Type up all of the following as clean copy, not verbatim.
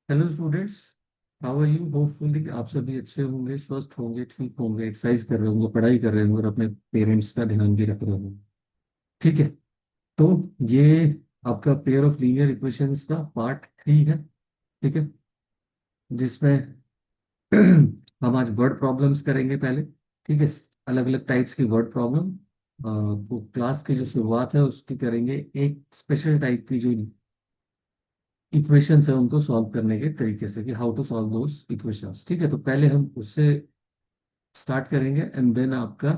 Hello students. How are you? Hopefully आप सभी अच्छे होंगे, स्वस्थ होंगे, ठीक होंगे, एक्सरसाइज कर रहे होंगे, पढ़ाई कर रहे होंगे और अपने पेरेंट्स का ध्यान भी रख रहे होंगे। ठीक है। तो ये आपका पेयर ऑफ लीनियर इक्वेशंस का पार्ट 3 है। ठीक है। जिसमें हम आज वर्ड प्रॉब्लम्स करेंगे पहले। ठीक है। अलग अलग टाइप्स की वर्ड प्रॉब्लम। तो क्लास की जो शुरुआत है उसकी करेंगे एक स्पेशल टाइप की जो इक्वेशंस है उनको सॉल्व करने के तरीके से, कि how to solve those equations. ठीक है। तो पहले हम उससे स्टार्ट करेंगे एंड देन आपका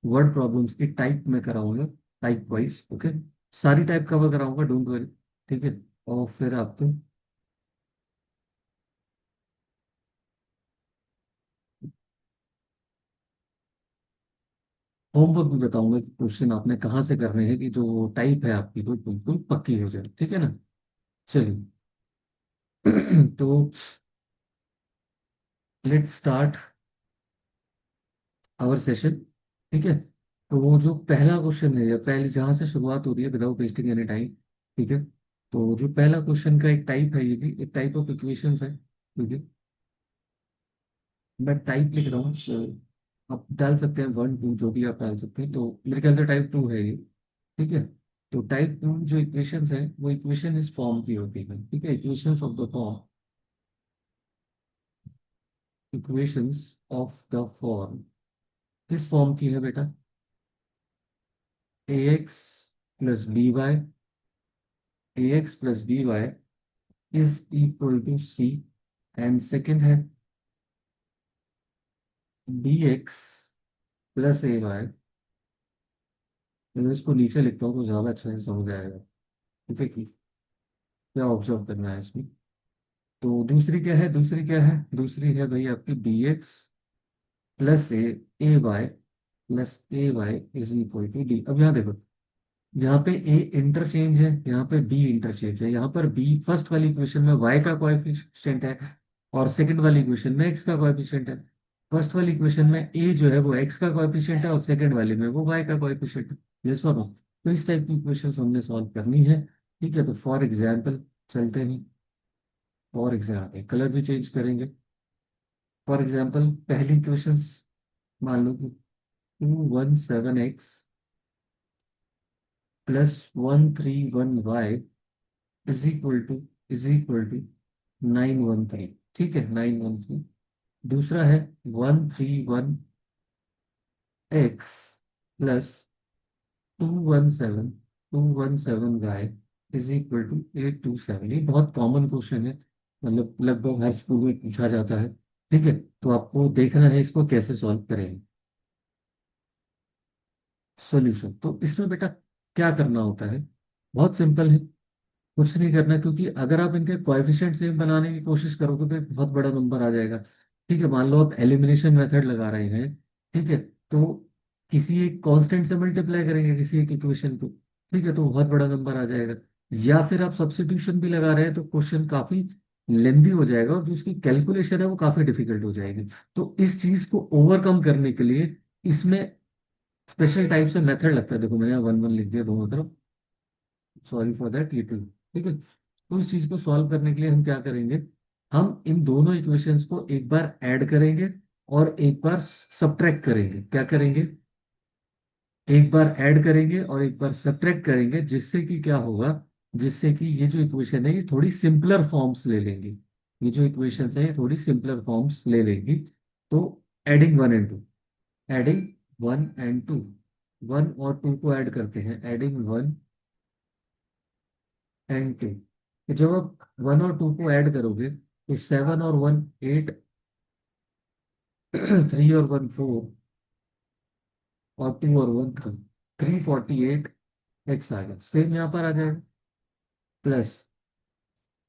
वर्ड प्रॉब्लम्स की टाइप में कराऊंगा, टाइप वाइज। ओके। सारी टाइप कवर कराऊंगा, डोंट वरी। ठीक है। और फिर आपको होमवर्क भी बताऊंगा कि क्वेश्चन आपने कहाँ से करने हैं, कि जो टाइप है आपकी वो बिल्कुल पक्की हो जाए। ठीक है ना। चलिए। तो लेट्स स्टार्ट आवर सेशन। ठीक है। तो वो जो पहला क्वेश्चन है या पहले जहां से शुरुआत हो रही है, विदाउट वेस्टिंग एनी टाइम। ठीक है। तो जो पहला क्वेश्चन का एक टाइप है, ये भी एक टाइप ऑफ इक्वेशंस है। ठीक है। मैं टाइप लिख रहा हूँ, तो आप डाल सकते हैं 1 2, जो भी आप डाल सकते हैं। तो मेरे ख्याल से टाइप 2 है ये। ठीक है। तो टाइप 2 जो इक्वेशंस है वो इक्वेशन इस फॉर्म की होती है। ठीक है। Equations of the form, equations of the form किस फॉर्म की है बेटा? ax plus b y, ax plus b y is equal to c. And second है bx प्लस ए वाई। मैं इसको नीचे लिखता हूँ तो ज्यादा अच्छे से समझ आएगा। ठीक है। कि क्या ऑब्जर्व करना है इसमें। तो दूसरी क्या है? दूसरी है भाई आपकी bx plus a y is equal to d. अब यहाँ देखो, यहाँ पे ए इंटरचेंज है, यहाँ पे बी इंटरचेंज है। यहाँ पर बी फर्स्ट वाली इक्वेशन में वाई का कोएफिशिएंट है और सेकंड वाली इक्वेशन में एक्स का कोएफिशिएंट है। फर्स्ट वाली इक्वेशन में ए जो है वो एक्स का कोएफिशिएंट है और सेकंड वाले में वो वाई का कोएफिशिएंट है। ये सॉल्व। तो इस टाइप की इक्वेशन हमने सॉल्व करनी है। ठीक है। तो फॉर एग्जाम्पल चलते हैं। फॉर एग्जाम्पल कलर भी चेंज करेंगे। फॉर एग्जाम्पल पहली इक्वेशन मान लो कि 217x +131y is equal to 913। ठीक है। 913। दूसरा है 131x +217y is equal to 827। ये बहुत कॉमन क्वेश्चन है, मतलब लगभग हर स्कूल में पूछा जाता है। ठीक है। तो आपको देखना है इसको कैसे सॉल्व करेंगे। सॉल्यूशन तो इसमें बेटा क्या करना होता है? बहुत सिंपल है। कुछ नहीं करना, क्योंकि अगर आप इनके कोएफिशिएंट सेम बनाने की कोशिश करोगे तो एक बहुत बड़ा नंबर आ जाएगा। ठीक है। मान लो आप एलिमिनेशन मेथड लगा रहे हैं। ठीक है। तो किसी एक कांस्टेंट से मल्टीप्लाई करेंगे किसी एक इक्वेशन को। ठीक है। तो बहुत बड़ा नंबर आ जाएगा। या फिर आप सब्स्टिट्यूशन भी लगा रहे हैं तो क्वेश्चन काफी लेंदी हो जाएगा और जो उसकी कैलकुलेशन है वो काफी डिफिकल्ट हो जाएगी। तो इस चीज को ओवरकम करने के लिए इसमें स्पेशल टाइप से मेथड लगता है। देखो मैंने यहाँ 1 1 लिख दिया दोनों तरफ। सॉरी फॉर दैट, ये 2। ठीक है। तो इस चीज को सॉल्व करने के लिए हम क्या करेंगे? हम इन दोनों इक्वेशंस को एक बार ऐड करेंगे और एक बार सब्ट्रैक्ट करेंगे। क्या करेंगे? एक बार ऐड करेंगे और एक बार सब्ट्रैक्ट करेंगे, जिससे कि क्या होगा? जिससे कि ये जो इक्वेशन है ये थोड़ी सिंपलर फॉर्म्स ले लेंगी। ये जो इक्वेशंस है ये थोड़ी सिंपलर फॉर्म्स ले लेंगी। तो एडिंग 1 एंड 2, 1 और 2 को ऐड करते हैं। Adding 1 and 2। तो जब आप 1 और 2 को ऐड करोगे तो 7 और 1 8, 3 और 1 4 और 2 और 1 3, 348 एक्स आएगा। सेम यहाँ पर आ जाएगा प्लस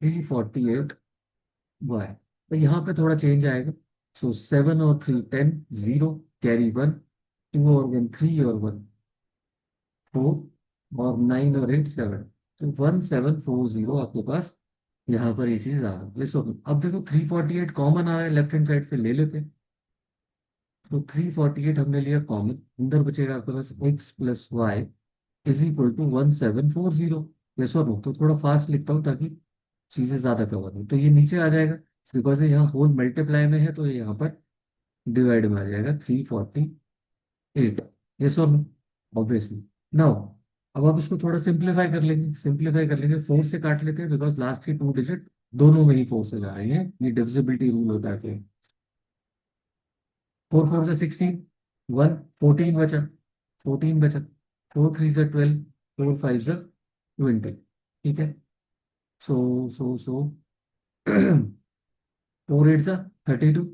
348 वाई। तो यहाँ पे थोड़ा चेंज आएगा। सो 7 और 3 10, 0 कैरी 1, 2 और 1 3 और 1 4 और 9 और 8 7। तो 1740 आपके पास यहाँ पर ये चीज आ गई। List okay. अब देखो 348 कॉमन आ रहा है, लेफ्ट हैंड साइड से ले लेते हैं। तो 348 हमने लिया कॉमन, अंदर बचेगा आपके पास x + y is equal to 1740। Yes और नो? तो थोड़ा फास्ट लिखता हूँ ताकि चीजें ज्यादा कवर हुई, तो ये नीचे आ जाएगा, बिकॉज ये यहाँ होल मल्टीप्लाई में है, तो ये यहाँ पर डिवाइड में आ जाएगा 348। ये सो ऑब्वियसली। नाउ अब आप इसको थोड़ा सिंप्लीफाई कर लेंगे, सिंप्लीफाई कर लेंगे, 4 से काट लेते हैं, बिकॉज लास्ट की 2 डिजिट दोनों में ही 4 से जा रही है, ये डिविजिबिलिटी रूल होता है। 4 4 से 16, 1 14 बचा, 14 बचा, 4 3 से 12, 4 5 से 20। ठीक है। सो 4 8 से 32।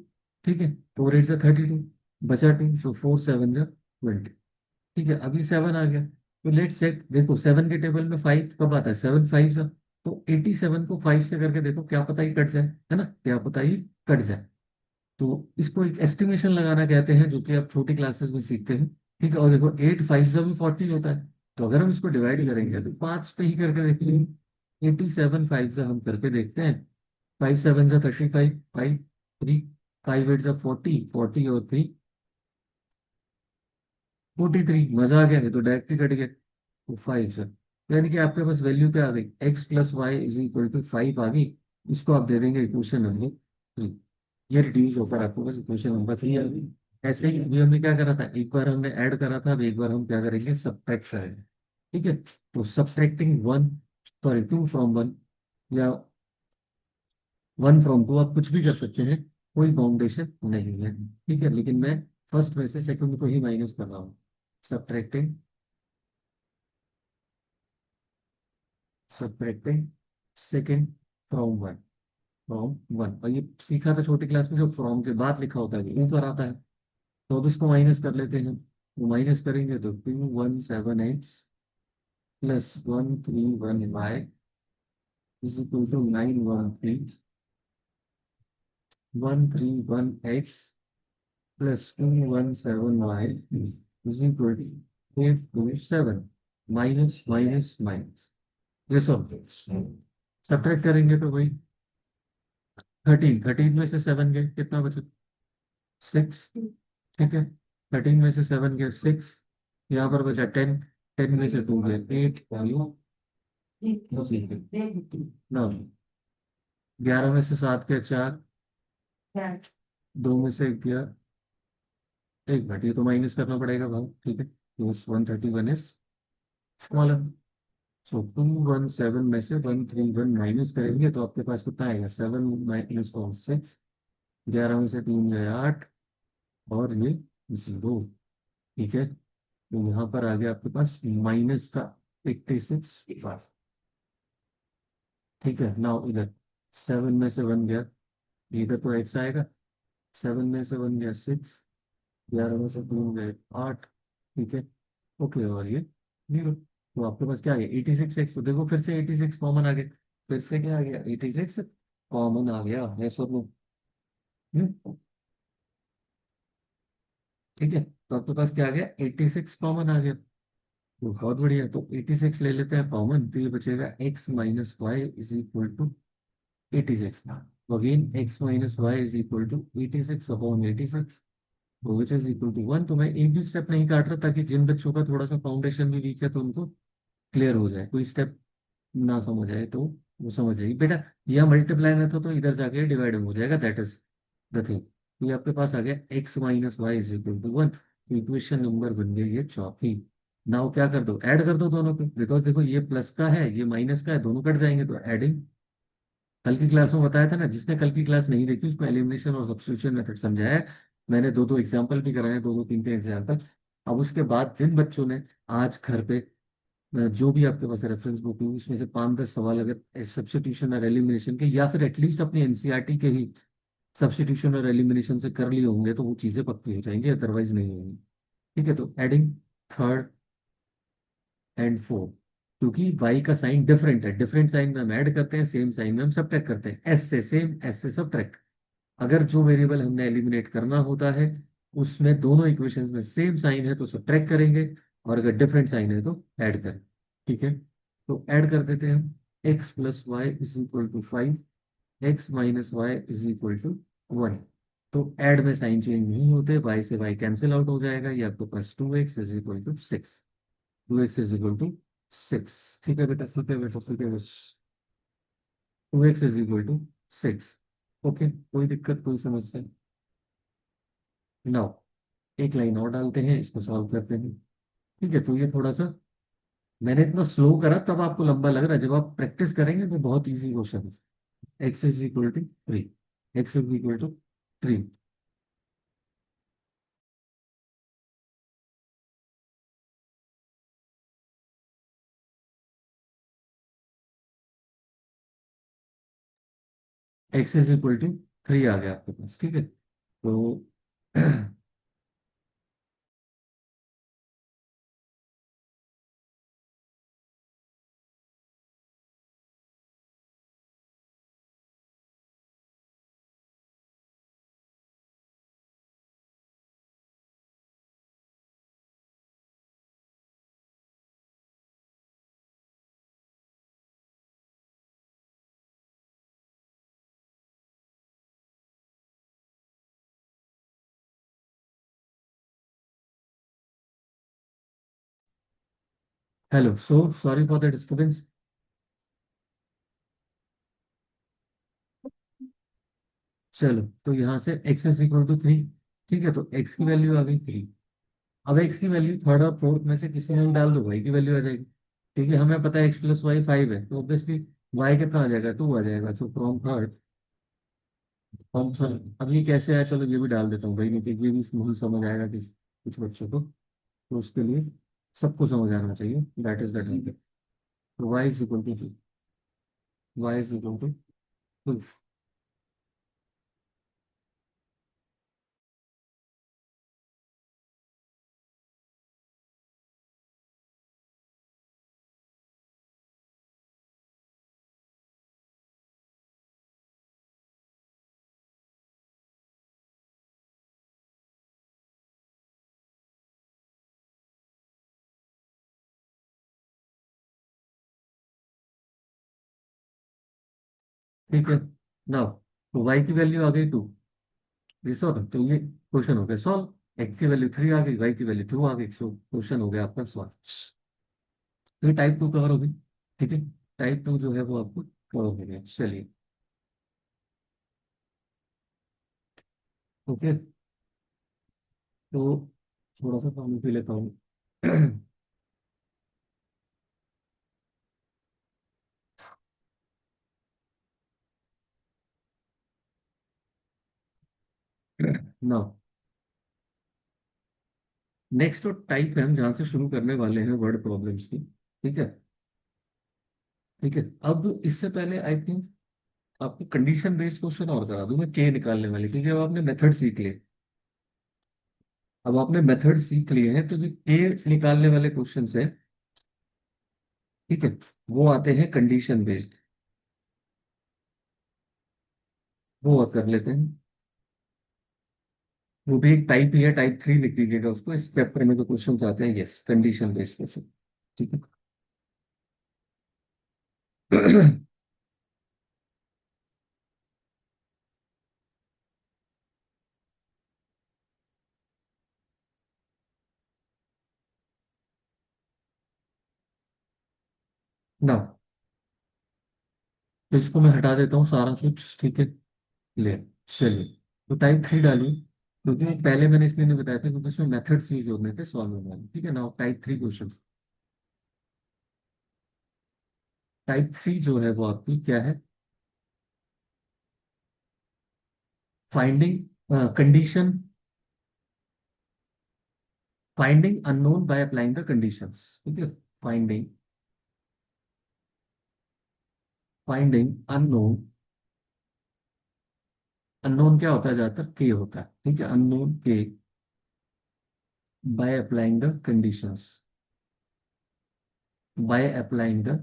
ठीक है, 4 8 से 32, बचा 2, सो 4 7 से 20। ठीक है, अभी 7 आ गया, तो लेट चेक, देखो 7 के टेबल में 5 कब आता है, 7 5 से, तो 87 को 5 से करके देखो, क्या पता ही कट जाए, है ना, क्या पता ही कट जाए। तो इसको एक एस्टिमेशन लगाना कहते हैं, जो कि आप छोटी क्लासेस में सीखते हैं। ठीक है, और देखो 8 5 से भी 40 होता है, तो अगर हम इसको डिवाइड करेंगे तो 5 पे ही करके देखेंगे। 87 5 से हम करके देखते हैं, 5 7 से 35, 5 3, 5 8 से 40, 40 और 3 43। मजा आ गया, नहीं तो डायरेक्ट ही कट गया, तो 5 से, यानी कि आपके पास वैल्यू पे आ गई, x + y = 5 आ गई। इसको आप दे देंगे इक्वेशन नंबर 3। ये रिड्यूस होकर आपको बस इक्वेशन नंबर 3 आ गई। ऐसे ही अभी हमने क्या करा था, एक बार हमने ऐड करा था, अब एक बार हम क्या करेंगे, सब्ट्रैक्ट करेंगे। ठीक है, तो सब्ट्रैक्टिंग 1, सॉरी 2 फ्रॉम 1, या 1 फ्रॉम 2, आप कुछ भी कर सकते हैं, कोई बाउंडेशन नहीं है। ठीक है, लेकिन मैं फर्स्ट में से सेकंड को ही माइनस कर रहा हूँ। Subtracting subtracting second from 1, from 1, और ये सीखा था छोटी क्लास में, जो फ्रॉम के बाद लिखा होता है ये ऊपर आता है। तो अब इसको माइनस कर लेते हैं, तो माइनस करेंगे तो 2 1 7 x +1 3 1 y = 9 1 3 1 3 1 x +2 1 7 y = 8 2 7, minus minus minus, ये सब सब्ट्रैक्ट करेंगे तो वही 13, 13 में से 7 गए, कितना बचा, 6। ठीक है, 13 में से 7 गए 6, यहाँ पर बचा 10, 10 में से 2 गए 8, वैल्यू 9। 11 में से 7 गए 4, 2 में से 1 गया, एक घटिया, तो माइनस करना पड़ेगा भाव। ठीक है, तो 131 इज स्मॉलर। सो 217 में से 131 माइनस करेंगे तो आपके पास कितना आएगा, 7 - 6, 11 में से 3 गए 8, और ये 0। ठीक है, तो यहाँ पर आ गया आपके पास माइनस का 86 बार। ठीक है, नाउ इधर 7 में से 1 गया, इधर तो एक्स आएगा, 7 में से 1 गया 6, 11 में से 3 गए 8। ठीक है, ओके, और ये 0। तो आपके पास क्या आ गया, 86x, तो देखो फिर से 86 कॉमन आ गया, फिर से क्या आ गया, 86 कॉमन आ गया है सब लोग। ठीक है, तो आपके पास क्या आ गया, 86 कॉमन आ गया, तो बहुत बढ़िया, तो 86 ले लेते हैं कॉमन, तो ये बचेगा x - y = 86। Again x - y = 86/86, which is equal to 1। तो मैं एक भी स्टेप नहीं काट रहा, ताकि जिन बच्चों का थोड़ा सा फाउंडेशन भी वीक है तो उनको क्लियर हो जाए, कोई स्टेप ना समझ आए तो वो समझ जाएगी बेटा। यह मल्टीप्लाई में था तो इधर जाके डिवाइड हो जाएगा, दैट इज द थिंग। तो ये आपके पास आ गया x - y = 1, इक्वेशन नंबर बन गई है चौथी। नाउ क्या कर दो, ऐड कर दो दोनों को, बिकॉज देखो ये प्लस का है ये माइनस का है, दोनों कट जाएंगे, तो एडिंग। कल की क्लास में बताया था ना, जिसने कल की क्लास नहीं देखी उसको एलिमिनेशन और सब्स्टिट्यूशन मेथड समझाया है। मैंने दो दो एग्जाम्पल भी कराए हैं, दो दो तीन तीन एग्जाम्पल। अब उसके बाद जिन बच्चों ने आज घर पे जो भी आपके पास रेफरेंस बुक है उसमें से 5 10 सवाल अगर सब्स्टिट्यूशन और एलिमिनेशन के, या फिर एटलीस्ट अपनी एनसीईआरटी के ही सब्स्टिट्यूशन और एलिमिनेशन से कर लिए होंगे, तो वो चीजें पक्की हो जाएंगी, अदरवाइज नहीं होंगी। ठीक है, तो एडिंग थर्ड एंड फोर्थ, क्योंकि वाई का साइन डिफरेंट है, डिफरेंट साइन में हम ऐड करते हैं, सेम साइन में हम सब्ट्रैक्ट करते हैं, एस से सेम, एस से सब्ट्रैक्ट। अगर जो वेरिएबल हमने एलिमिनेट करना होता है उसमें दोनों इक्वेशंस में सेम साइन है तो सब्ट्रैक्ट करेंगे, और अगर डिफरेंट साइन है तो ऐड करें। ठीक है, तो ऐड कर देते हैं हम, x + y = 5, x - y = 1। तो ऐड में साइन चेंज नहीं होते, y से y कैंसिल आउट हो जाएगा, ये आपके पास 2x = 6, 2x = 6। ठीक है बेटा, ठीक है बेटा, ठीक है बेटा। 2x is equal to 6। Okay, कोई दिक्कत, कोई समस्या? नाउ एक लाइन और डालते हैं, इसको सॉल्व करते हैं। ठीक है, तो ये थोड़ा सा मैंने इतना स्लो करा तब आपको लंबा लग रहा है, जब आप प्रैक्टिस करेंगे तो बहुत इजी क्वेश्चन है। X is equal to 3। X is equal to 3। X is equal to 3 आ गया आपके पास। ठीक है, तो hello, so sorry for the disturbance. चलो, तो यहाँ से x इज इक्वल टू 3। ठीक है, तो x की वैल्यू आ गई 3। अब x की वैल्यू थर्ड और फोर्थ में से किसी में भी डाल दो, y की वैल्यू आ जाएगी। ठीक है, हमें पता है x प्लस वाई 5 है, तो ऑब्वियसली y कितना आ जाएगा, 2 आ जाएगा। तो फ्रॉम थर्ड, अब ये कैसे आया, चलो ये भी डाल देता हूँ भाई, नहीं तो ये भी नहीं समझ आएगा कि कुछ बच्चों को, तो उसके लिए सबको समझ आना चाहिए। That is the type. तो y is equal to 2। y is equal to 2। ठीक है, नाउ तो y की वैल्यू आ गई 2। ये सॉल्व, तो ये क्वेश्चन हो गया सॉल्व। एक्स की वैल्यू 3 आ गई, वाई की वैल्यू 2 आ गई, सो क्वेश्चन हो गया आपका सॉल्व। तो ये टाइप 2 कवर हो गई। ठीक है, टाइप 2 जो है वो आपको कवर हो गया। चलिए, ओके, तो थोड़ा सा पानी पी लेता हूँ। ना, नेक्स्ट तो टाइप है, हम जहाँ से शुरू करने वाले हैं वर्ड प्रॉब्लम्स की। ठीक है, ठीक है। अब इससे पहले आई थिंक आपको कंडीशन बेस्ड क्वेश्चन और करा दूं मैं, के निकालने वाले, क्योंकि अब आपने मेथड सीख लिए। अब आपने मेथड सीख लिए हैं, तो जो के निकालने वाले क्वेश्चन है, ठीक है, वो आते हैं कंडीशन बेस्ड। वो और कर लेते हैं। वो भी एक टाइप ही है, टाइप 3 लिख लीजिएगा उसको। इस चैप्टर में जो क्वेश्चन आते हैं, यस, कंडीशन बेस्ड क्वेश्चन। ठीक है। ना, तो इसको मैं हटा देता हूँ सारा कुछ। ठीक है, ले, चलिए, तो टाइप 3 डालिए, क्योंकि पहले मैंने इसलिए नहीं बताया था क्योंकि इसमें मेथड्स यूज होने थे सॉल्व होने वाले। ठीक है ना, टाइप 3 क्वेश्चन। टाइप 3 जो है वो आपकी क्या है? Finding condition, finding unknown by applying the conditions. ठीक है, फाइंडिंग, फाइंडिंग अननोन। अननोन क्या होता है, ज्यादातर के होता है। ठीक है, अननोन के by applying the conditions, by applying the.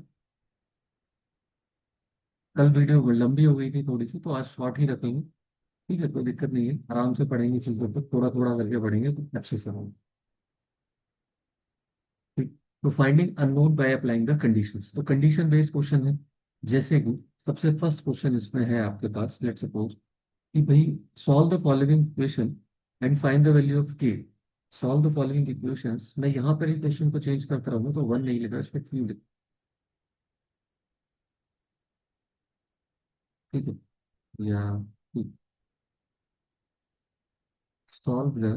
कल वीडियो लंबी हो गई थी थोड़ी सी, तो आज शॉर्ट ही रखेंगे। ठीक है, कोई दिक्कत नहीं है, आराम से पढ़ेंगे चीजों को, थोड़ा थोड़ा करके पढ़ेंगे तो अच्छे से होंगे। ठीक, तो finding unknown by applying the conditions, तो कंडीशन बेस्ड क्वेश्चन है। जैसे कि सबसे फर्स्ट क्वेश्चन इसमें है आपके पास, लेट्स सपोज कि भाई solve the following equation and find the value of के। सॉल्व द फॉलोइंग इक्वेशंस, मैं यहाँ पर ही क्वेश्चन को चेंज करता रहूंगा, तो वन नहीं लिखा, इस पर क्यों लिखा? ठीक है, या solve the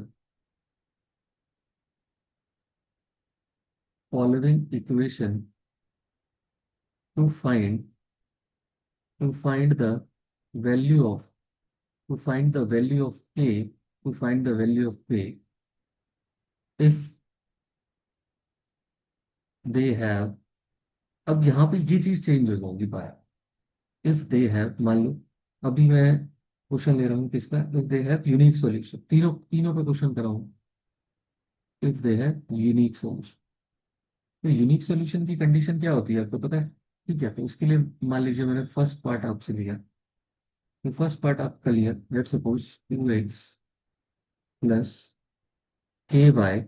following equation two find the value of to find the value of k to find the value of k if they have। अब यहाँ पे ये चीज चेंज हो जाएगी पाया। इफ दे हैव, मान लो अभी मैं क्वेश्चन ले रहा हूँ किसका, if they have unique solution, तीनों तीनों पे क्वेश्चन कर रहा हूँ। If they have unique solution, तो यूनिक सॉल्यूशन की कंडीशन क्या होती है आपको पता है? ठीक है, तो उसके लिए मान लीजिए मैंने फर्स्ट पार्ट आपसे लिया, तो फर्स्ट पार्ट आपका लिया, let's suppose 2x plus k y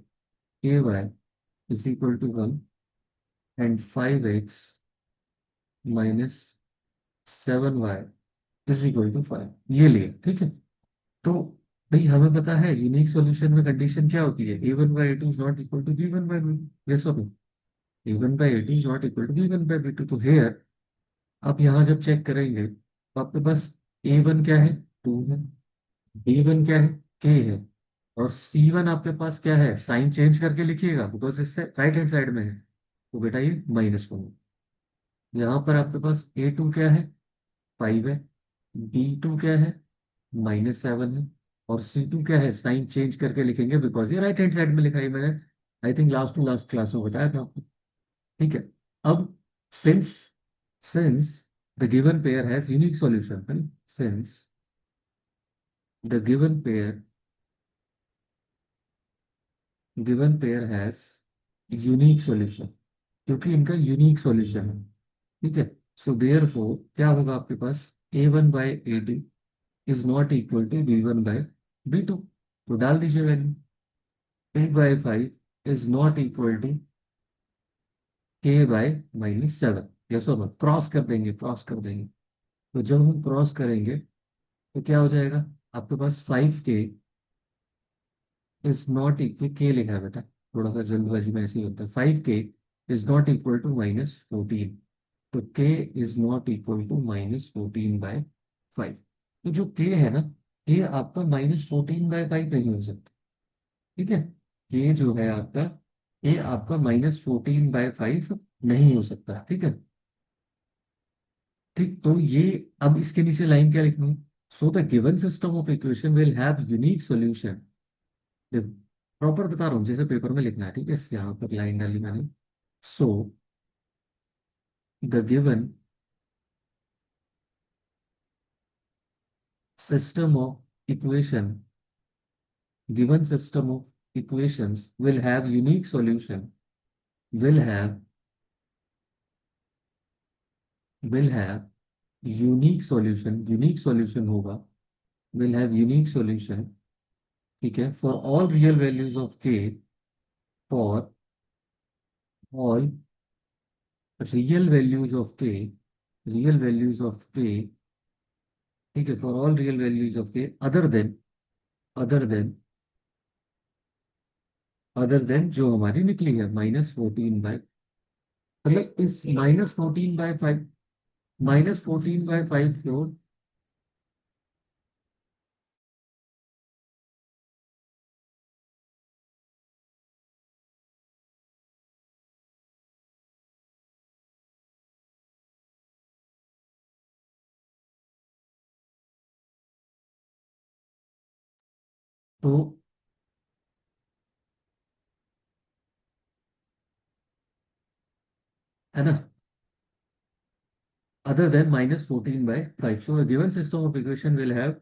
is equal to 1 and 5x minus 7y is equal to 5, ये लिए। ठीक है, तो भाई हमें पता है यूनिक सॉल्यूशन में कंडीशन क्या होती है, a1/a2 is not equal to b1/b2। Yes और no? a1/a2 is not equal to b1/b2। तो हेयर आप यहाँ जब चेक करेंगे तो आपके पास a1 क्या है, 2 है, b1 क्या है, k है, और c1 आपके पास क्या है, साइन चेंज करके लिखिएगा बिकॉज इससे राइट हैंड साइड में है, तो बेटा ये -1। यहाँ पर आपके पास a2 क्या है, 5 है, b2 क्या है, -7 है, और C2 क्या है, साइन चेंज करके लिखेंगे बिकॉज ये राइट हैंड साइड में लिखा है मैंने, I think last to last class में बताया था आपको। ठीक है, अब since since the given pair has unique solution, since the given pair has unique solution, क्योंकि इनका यूनिक सॉल्यूशन है। ठीक है, सो देयरफॉर क्या होगा आपके पास, a1/a2 is not equal to b1/b2, तो डाल दीजिए value. 8/5 is not equal to k/-7। Yes और नो? क्रॉस कर देंगे, क्रॉस कर देंगे, तो जब हम क्रॉस करेंगे तो क्या हो जाएगा, आपके पास 5k इज नॉट इक्वल, के लिखा है बेटा, थोड़ा सा जल्दबाजी में ऐसे ही होता है, 5k is not equal to -14, तो k is not equal to -14/5। तो जो k है ना, ये आपका -14/5 नहीं हो सकता। ठीक है, ये जो है आपका, ये आपका -14/5 नहीं हो सकता। ठीक है, ठीक, तो ये अब इसके नीचे लाइन क्या लिखनी है, सो the given system of equation will have unique solution. Proper बता रहा हूँ जैसे पेपर में लिखना है, ठीक है, यहाँ पर लाइन डाली मैंने। So the given system of equation, given system of equations will have unique solution, will have will have unique solution होगा, will have unique solution। ठीक है, for all real values of k, for all real values of k, real values of k, ठीक है, for all real values of k other than जो हमारी निकली है -14/, मतलब इस -14/5, -14/5 को, तो है ना, other than -14/5, so a given system of equation will have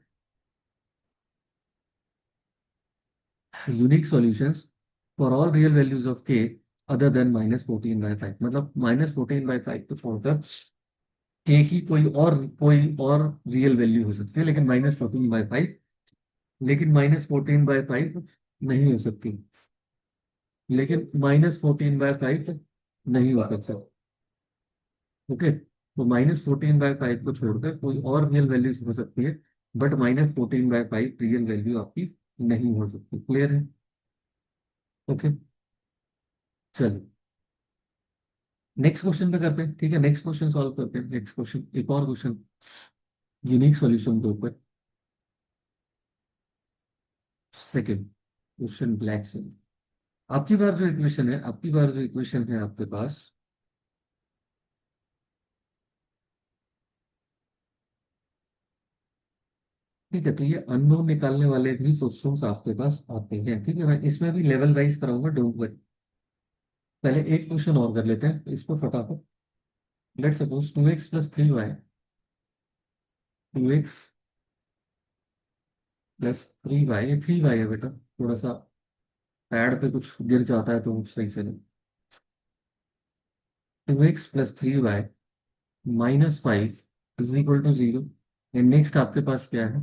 unique solutions for all real values of k other then -14/5, मतलब -14/5 को छोड़कर के की कोई और रियल वैल्यू हो सकती है, लेकिन -14/5, लेकिन -14/5 नहीं हो सकती, लेकिन -14/5 नहीं हो सकता। ओके, तो -14/5 को छोड़कर कोई और रियल वैल्यूज हो सकती है, बट -14/5 रियल वैल्यू आपकी नहीं हो सकती। क्लियर है? ओके, चलिए नेक्स्ट क्वेश्चन पे करते हैं। ठीक है, नेक्स्ट क्वेश्चन सॉल्व करते हैं, नेक्स्ट क्वेश्चन, एक और क्वेश्चन। यूनिक सॉल्यूशन के ऊपर। सेकंड क्वेश्चन ब्लैक से। आपकी बार जो इक्वेशन है, आपकी बार जो इक्वेशन है आपके पास, ठीक है, तो ये अननोन निकालने वाले भी क्वेश्चंस आपके पास आते हैं। ठीक है, मैं इसमें भी लेवल वाइज कराऊंगा, डोंट वरी। पहले एक क्वेश्चन और कर लेते हैं इसको फटाफट। Let's suppose 2x plus 3y, 2x plus 3y, ये 3y है बेटा, थोड़ा सा पैड पे कुछ गिर जाता है तो सही से नहीं। 2x plus 3y minus 5 is equal to 0। And next आपके पास क्या है,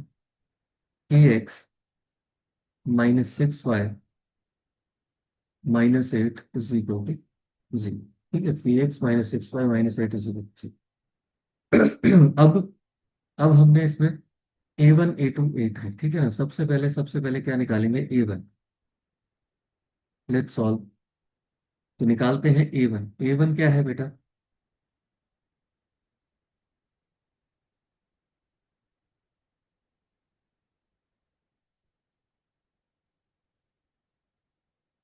kx minus 6y minus 8 is equal to 0। ठीक है, kx minus 6y minus 8 is equal to 0। अब हमने इसमें A1 A2 A3, ठीक है ना, सबसे पहले क्या निकालेंगे, A1। Let's solve. तो निकालते हैं A1। A1 क्या है बेटा,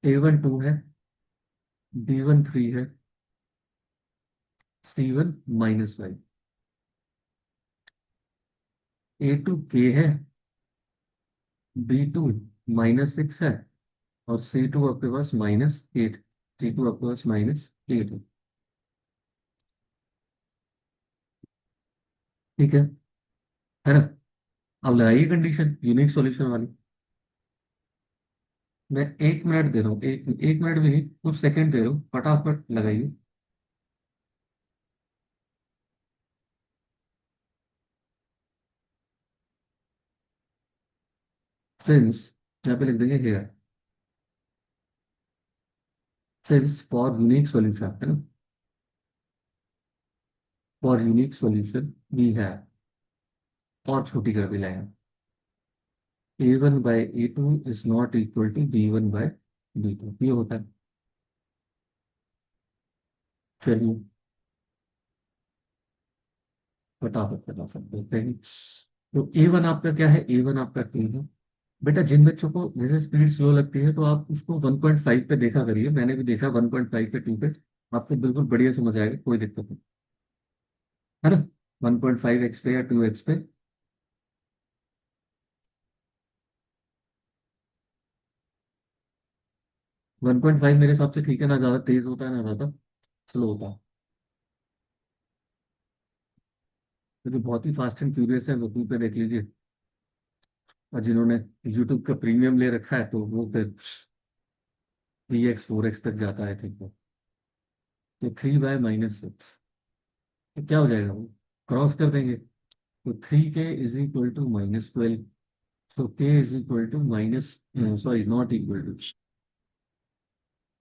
A1 2 है, B1 3 है, C1 माइनस 5। A2 K है, B2 माइनस 6 है, और C2 आपके पास -8। C2 आपके पास -8 ठीक है ना। अब लगाइए कंडीशन यूनिक सॉल्यूशन वाली। मैं 1 मिनट दे रहा हूँ, एक मिनट भी नहीं, कुछ सेकंड दे रहा हूँ, फटाफट लगाइए। सिंस, यहाँ पे लिख देंगे here, since for unique solution है ना, फॉर यूनिक सॉल्यूशन वी है, और छोटी कर भी लाए, A1 by A2 is not equal to B1 by B2, ये होता है। चलिए फटाफट फटाफट देखते हैं। तो A1 आपका क्या है, A1 आपका 2 है। बेटा जिन बच्चों को जैसे स्पीड स्लो लगती है तो आप उसको 1.5 पे देखा करिए, मैंने भी देखा 1.5 पे, 2 पे, आपको बिल्कुल बढ़िया समझ आएगा, कोई दिक्कत नहीं है ना। 1.5x पे या 2x पे। 1.5 मेरे हिसाब से ठीक है ना, ज़्यादा तेज होता है ना ज़्यादा स्लो होता है। तो जो बहुत ही फास्ट एंड फ्यूरियस है वो 2 पे देख लीजिए, और जिन्होंने यूट्यूब का प्रीमियम ले रखा है तो वो फिर 3x 4x तक जाता है, ठीक है। तो 3 by -6, तो क्या हो जाएगा, वो क्रॉस कर देंगे। तो 3k इज इक्वल टू -12। तो k is equal to minus, sorry not equal to,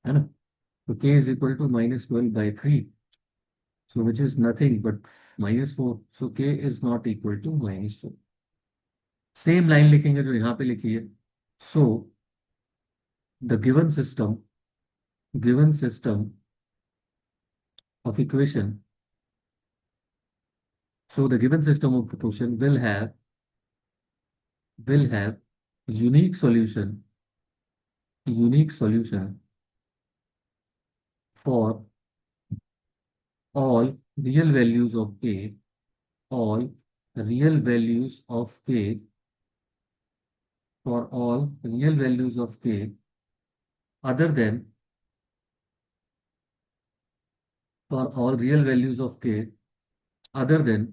है ना। तो k is equal to -12/3, so which is nothing but -4, so k is not equal to -4। Same line लिखेंगे जो यहाँ पे लिखी है। सो the given system of equation, so the given system of equation will have unique solution unique solution for all real values of k, all real values of k, for all real values of k other than, for all real values of k other than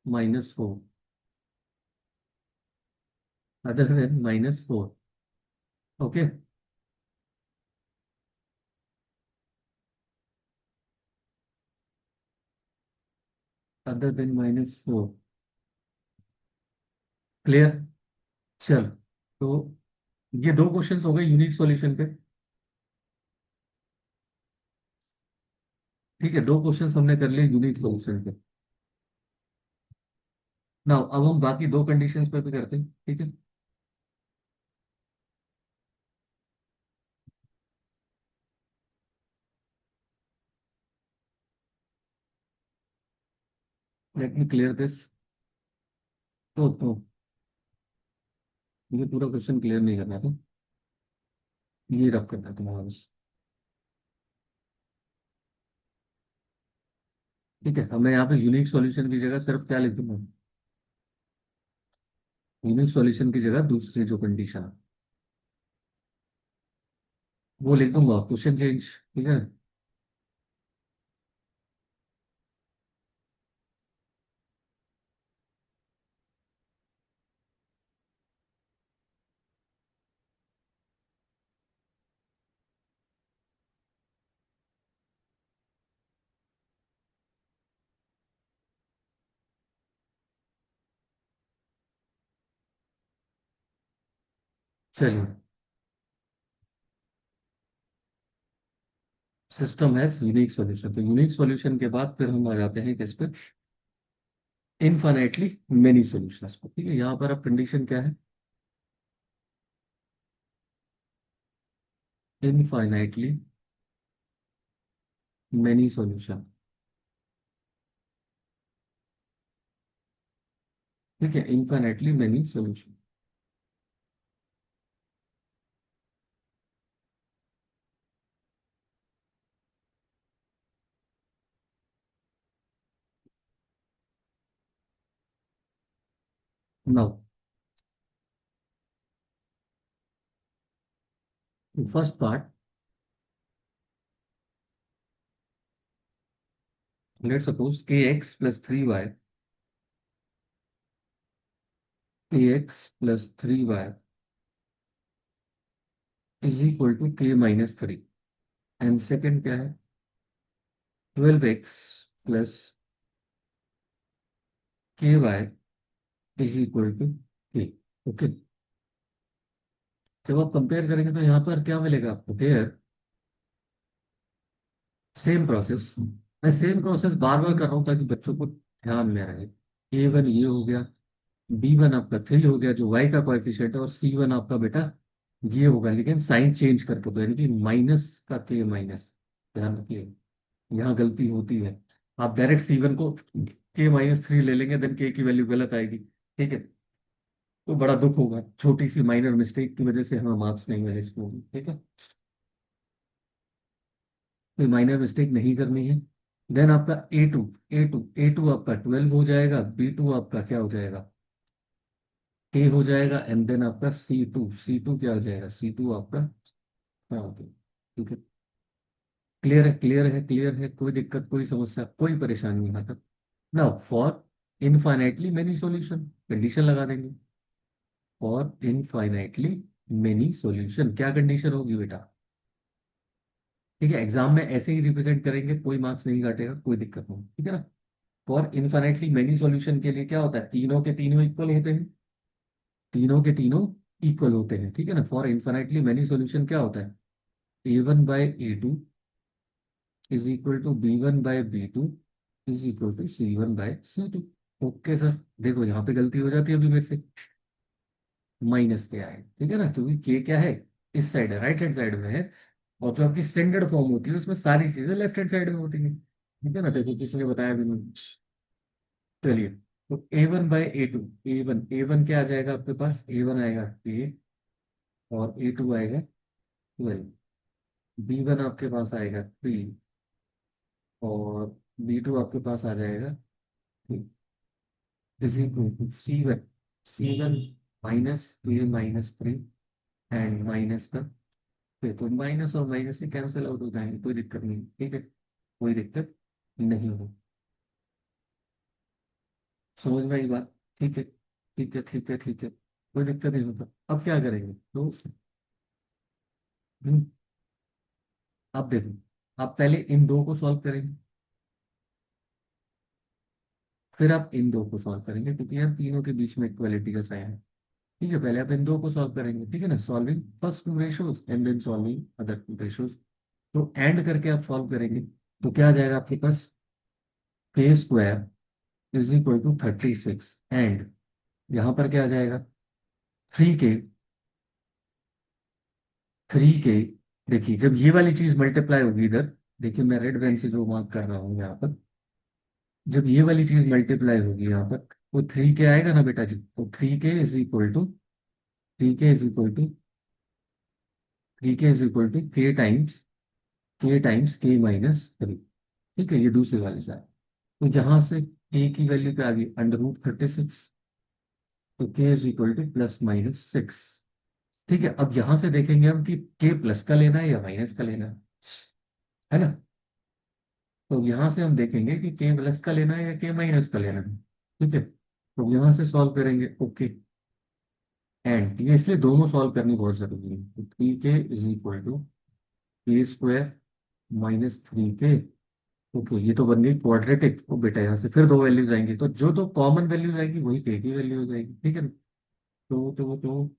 -4, other than -4, okay। other than -4, clear. चल, तो ये दो questions हो गए unique solution पे। ठीक है, दो क्वेश्चंस हमने कर लिए यूनिक सॉल्यूशन पे। ना अब हम बाकी दो कंडीशंस पे भी करते हैं, ठीक है। Let me clear this. तो मुझे पूरा क्वेश्चन क्लियर नहीं करना था, ये रब करना है तुम्हारा बस। ठीक है, अब मैं यहाँ पे यूनिक सॉल्यूशन की जगह सिर्फ क्या लिख दूंगा, यूनिक सॉल्यूशन की जगह दूसरी जो कंडीशन है वो लिख दूंगा, क्वेश्चन चेंज। ठीक है। चलिए, सिस्टम है यूनिक सॉल्यूशन, तो यूनिक सॉल्यूशन के बाद फिर हम आ जाते हैं किस पे, इनफाइनाइटली मेनी सॉल्यूशंस पे। ठीक है, यहाँ पर अब कंडीशन क्या है, इनफाइनाइटली मेनी सॉल्यूशन। ठीक है, infinitely many solution. Now first part, let suppose k x plus three y, k x plus three y is equal to k minus three. And second क्या है, twelve x plus k y is equal to k. Okay, जब आप compare करेंगे तो यहाँ पर क्या मिलेगा आपको, हेयर सेम प्रोसेस। मैं सेम प्रोसेस बार बार कर रहा हूँ ताकि बच्चों को ध्यान में रहे। ए वन ये हो गया, बी वन आपका थ्री हो गया जो वाई का कोएफिशिएंट है, और सी वन आपका बेटा ये होगा, लेकिन साइन चेंज करके, तो यानी कि माइनस का के माइनस। ध्यान रखिए, यहाँ गलती होती है, आप डायरेक्ट सी वन को के माइनस थ्री ले लेंगे, देन के की वैल्यू गलत आएगी। ठीक है, तो बड़ा दुख होगा, छोटी सी माइनर मिस्टेक की वजह से हमें मार्क्स नहीं मिले इसको। ठीक है, कोई माइनर मिस्टेक नहीं करनी है। देन आपका ए टू आपका ट्वेल्व हो जाएगा, बी टू आपका क्या हो जाएगा, के हो जाएगा, एंड देन आपका सी टू क्या हो जाएगा, सी टू आपका, हाँ ओके। ठीक है, क्लियर है, क्लियर है, क्लियर है, कोई दिक्कत, कोई समस्या, कोई परेशानी यहाँ तक। Now for infinitely many solution, condition लगा देंगे, फॉर इनफाइनाइटली मेनी सॉल्यूशन क्या कंडीशन होगी बेटा। ठीक है, एग्जाम में ऐसे ही रिप्रेजेंट करेंगे, कोई मार्क्स नहीं काटेगा, कोई दिक्कत नहीं। ठीक है ना, फॉर इनफाइनाइटली मेनी सॉल्यूशन के लिए क्या होता है, तीनों के तीनों इक्वल होते हैं, तीनों के तीनों इक्वल होते हैं। ठीक है ना, फॉर इनफाइनाइटली मेनी सॉल्यूशन क्या होता है, a one by a two is equal to b one by b two is equal to c one by c two. Okay sir, देखो यहाँ पे गलती हो जाती है अभी मेरे से, माइनस के आए। ठीक है ना, क्योंकि के क्या है, इस साइड है, राइट हैंड साइड में है, और जो आपकी स्टैंडर्ड फॉर्म होती है उसमें सारी चीजें लेफ्ट हैंड साइड में होती हैं। ठीक है ना, देखो किसी ने बताया भी नहीं। चलिए, तो a one by a two, a one क्या आ जाएगा आपके पास, ए वन आएगा ए, और ए टू आएगा ट्वेल्व, बी वन आपके पास आएगा थ्री, और बी टू आपके पास आ जाएगा is equal to c one minus two minus three, and minus का फिर, तो माइनस और माइनस से कैंसिल आउट हो जाएंगे, कोई दिक्कत नहीं। ठीक है, कोई दिक्कत नहीं हो, समझ में आई बात। ठीक है, ठीक है, ठीक है, ठीक है, कोई दिक्कत नहीं होता। अब क्या करेंगे तो, हम्म, अब देखो, आप पहले इन दो को सॉल्व करेंगे, फिर आप इन दो को सॉल्व करेंगे, क्योंकि यार तीनों के बीच में इक्वालिटी का साइन है। ठीक है, पहले आप इन दो को सॉल्व करेंगे, ठीक है ना, solving first two ratios and then solving other two ratios. तो एंड करके आप सॉल्व करेंगे, तो क्या आ जाएगा आपके पास, k square is equal to 36, and यहाँ पर क्या आ जाएगा, थ्री के, थ्री के, देखिए जब ये वाली चीज मल्टीप्लाई होगी इधर, देखिए मैं रेड पेन से जो मार्क कर रहा हूँ यहाँ पर, जब ये वाली चीज मल्टीप्लाई होगी यहाँ पर, वो 3 के आएगा ना बेटा जी, तो 3 के के माइनस थ्री। ठीक है, ये दूसरी वाली साइड। तो जहां से के की वैल्यू क्या आ गई, √36। तो के इज इक्वल टू +-6। ठीक है, अब यहां से देखेंगे हम कि के प्लस का लेना है या माइनस का लेना है ना। तो यहां से हम देखेंगे कि के प्लस का लेना है या के माइनस का लेना है। ठीक है, तो यहां से सॉल्व करेंगे। ओके, एंड ये इसलिए दोनों सॉल्व करनी बहुत जरूरी है। तो 3 के इज इक्वल टू के स्क्वायर -3 के। ओके, ये तो बन गई क्वाड्रेटिक। तो बेटा यहाँ से फिर दो वैल्यूज आएंगी, तो जो दो कॉमन वैल्यूज आएगी वही के की वैल्यू हो जाएगी। ठीक है ना। तो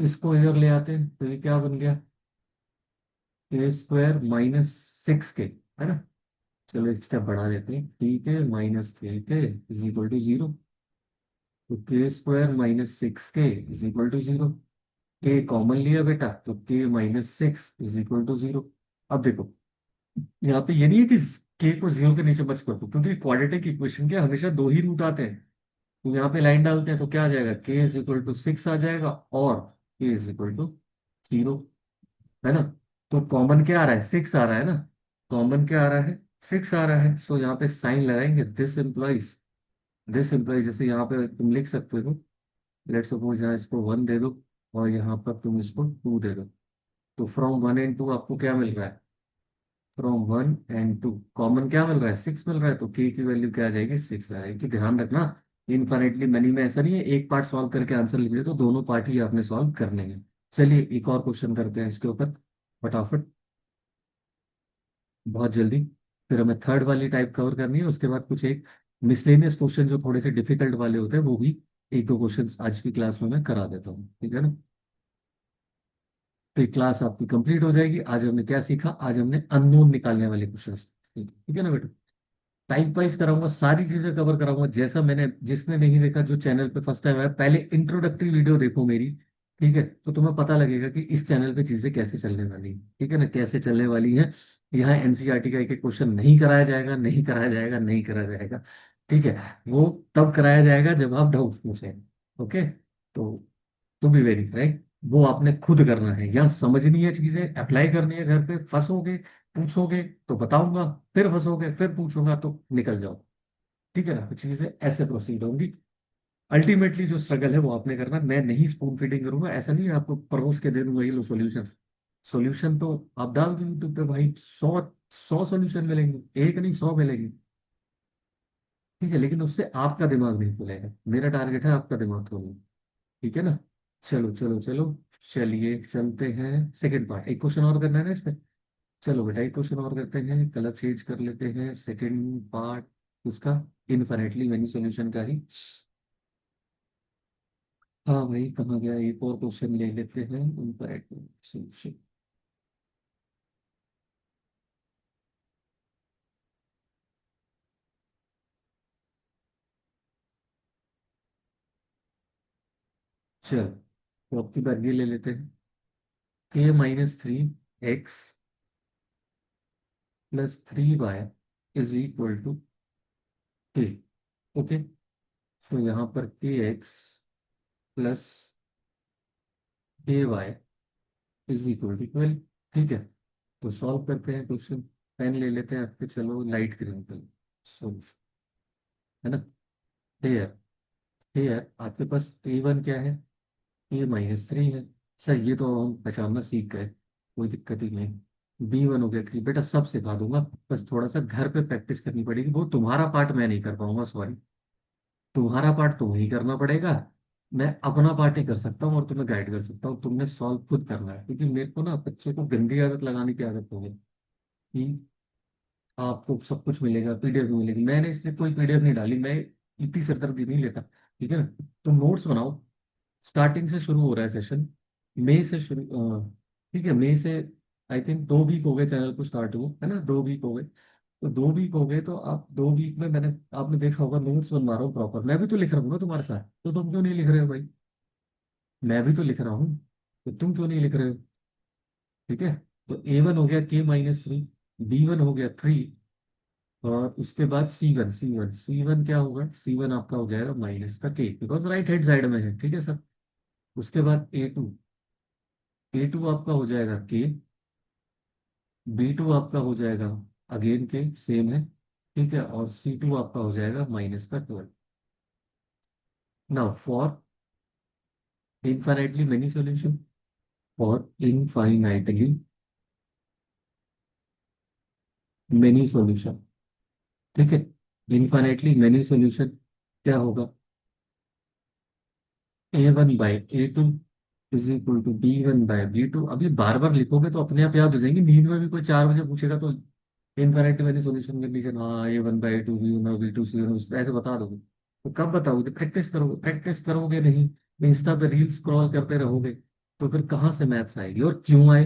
इसको इधर ले आते हैं, तो ये क्या बन गया, के स्क्वायर -6 के, है ना। चलो एक स्टेप बढ़ा देते हैं, ठीक है, -3 के इज इक्वल टू 0। तो के स्क्वायर -6 के इज इक्वल टू 0। के कॉमन लिया बेटा, तो के-6 इज इक्वल टू 0। अब देखो, यहाँ पे ये नहीं है कि के को 0 के नीचे मत कर दो, क्योंकि क्वाड्रेटिक इक्वेशन के हमेशा दो ही रूट आते हैं। तो यहाँ पे लाइन डालते हैं तो क्या आ जाएगा, के इज इक्वल टू 6 आ जाएगा, और के इज इक्वल टू 0, है ना। तो कॉमन क्या आ रहा है, 6 आ रहा है ना। कॉमन क्या आ रहा है, 6 आ रहा है। सो यहाँ पे साइन लगाएंगे, दिस इम्प्लाइज जैसे यहाँ पे तुम लिख सकते हो, लेट्स सपोज यहाँ इसको 1 दे दो, और यहाँ पर तुम इसको 2 दे दो। तो फ्रॉम 1 एंड 2 आपको क्या मिल रहा है, फ्रॉम 1 एंड 2 कॉमन क्या मिल रहा है, 6 मिल रहा है। तो के की वैल्यू क्या आ जाएगी, 6 आ जाएगी। तो ध्यान रखना, इनफाइनाइटली मैनी में ऐसा नहीं है एक पार्ट सॉल्व करके आंसर लिख रहे तो दोनों पार्ट ही आपने सॉल्व करने हैं। चलिए एक और क्वेश्चन करते हैं इसके ऊपर, फटाफट, बहुत जल्दी। फिर हमें थर्ड वाली टाइप कवर करनी है, उसके बाद कुछ एक मिसलेनियस क्वेश्चन जो थोड़े से डिफिकल्ट वाले होते हैं वो भी एक दो क्वेश्चन आज की क्लास में मैं करा देता हूँ, ठीक है ना। तो क्लास आपकी कंप्लीट हो जाएगी। आज हमने क्या सीखा, आज हमने अननोन निकालने वाले क्वेश्चन, ठीक है ना बेटा। टाइप वाइज कराऊंगा, सारी चीजें कवर कराऊंगा, जैसा मैंने, जिसने नहीं देखा, जो चैनल पे फर्स्ट टाइम आया, पहले इंट्रोडक्टरी वीडियो देखो मेरी। ठीक है, तो तुम्हें पता लगेगा कि इस चैनल पे चीजें कैसे चलने वाली हैं, ठीक है ना, कैसे चलने वाली हैं। यहाँ एनसीईआरटी का एक एक क्वेश्चन नहीं कराया जाएगा, नहीं कराया जाएगा, नहीं कराया जाएगा। ठीक है, वो तब कराया जाएगा जब आप डाउट पूछें। ओके, तो टू बी वेरी फ्रैंक, वो आपने खुद करना है, यहाँ समझनी है चीजें, अप्लाई करनी है घर पे। फंसोगे, पूछोगे तो बताऊंगा, फिर फंसोगे, फिर पूछूंगा तो निकल जाओ। ठीक है ना, तो चीजें ऐसे प्रोसीड होंगी। अल्टीमेटली जो स्ट्रगल है वो आपने करना, मैं नहीं स्पून फीडिंग करूंगा। ऐसा नहीं है आपको परोस के दे दूंगा ये लो सॉल्यूशन। सॉल्यूशन तो आप डाल दो यूट्यूब पे भाई, 100 सॉल्यूशन मिलेंगे, एक नहीं 100 मिलेंगे। ठीक है, लेकिन उससे आपका दिमाग नहीं खुलेगा, मेरा टारगेट है आपका दिमाग खोलना। ठीक है ना। चलो चलो चलो, चलिए चलते हैं सेकंड पार्ट, एक क्वेश्चन और करना है ना इस पे। चलो बेटा एक क्वेश्चन और करते हैं, कलर चेंज कर लेते हैं, सेकंड पार्ट उसका, इनफाइनाइटली मैनी सॉल्यूशन का ही। हाँ भाई कहाँ गया, एक और क्वेश्चन ले लेते हैं, इनफाइनाइटली सॉल्यूशन। चल, तो अब की बार ये ले लेते हैं, k-3x +3y is equal to k। Okay, तो यहाँ पर kx + ky is equal to 12। ठीक है, तो सॉल्व करते हैं क्वेश्चन। पेन ले लेते हैं आपके, चलो लाइट ग्रीन कलर, सॉल्व, है ना। हेयर, हेयर आपके पास A1 क्या है, k-3 है। सर ये तो हम पहचानना सीख गए, कोई दिक्कत ही नहीं। B1 हो गया 3, बेटा सब सिखा दूंगा, बस थोड़ा सा घर पे प्रैक्टिस करनी पड़ेगी, वो तुम्हारा पार्ट मैं नहीं कर पाऊंगा, सॉरी। तुम्हारा पार्ट तुम्हें ही करना पड़ेगा। मैं अपना पार्ट ही कर सकता हूँ और तुम्हें गाइड कर सकता हूँ, तुमने सॉल्व खुद करना है, क्योंकि मेरे को ना बच्चे को गंदी आदत लगाने की आदत हो गई कि आपको सब कुछ मिलेगा, पीडीएफ भी मिलेगी। मैंने इसलिए कोई पीडीएफ नहीं डाली, मैं इतनी सिरदर्दी नहीं लेता। ठीक है ना, तो नोट्स बनाओ। स्टार्टिंग से शुरू हो रहा है सेशन, मई से शुरू, ठीक है, मई से। आई थिंक 2 वीक हो गए चैनल को स्टार्ट हुआ, है ना, 2 वीक हो गए। तो 2 वीक हो गए, तो आप 2 वीक में मैंने, आपने देखा होगा नोट्स बनवा रहा हूँ प्रॉपर, मैं भी तो लिख रहा हूँ ना तुम्हारे साथ, तो तुम क्यों नहीं लिख रहे हो भाई। मैं भी तो लिख रहा हूँ, तो तुम क्यों नहीं लिख रहे हो। ठीक है, तो A1 हो गया k-3, B1 हो गया 3, और उसके बाद सी वन क्या होगा, सी वन आपका हो जाएगा माइनस का के, बिकॉज राइट हैंड साइड में है, ठीक है सर। उसके बाद ए टू आपका हो जाएगा के, बी टू आपका हो जाएगा अगेन के, सेम है, ठीक है। और सी टू आपका हो जाएगा माइनस का 12। Now for infinitely many solution, for infinitely many solution, ठीक है। इनफाइनाइटली मेनी सॉल्यूशन क्या होगा, A1/A2 is equal to B1/B2। अभी बार बार लिखोगे तो अपने आप याद हो जाएंगे, नींद में भी कोई 4 बजे पूछेगा तो इनफाइनाइट मेनी सॉल्यूशन कंडीशन, हाँ A1/A2 B1/B2 C1 ऐसे बता दोगे। तो कब बताओगे, प्रैक्टिस करोगे नहीं, इंस्टा पे रील स्क्रॉल करते रहोगे, तो फिर कहाँ से मैथ्स आएगी, और क्यों आए,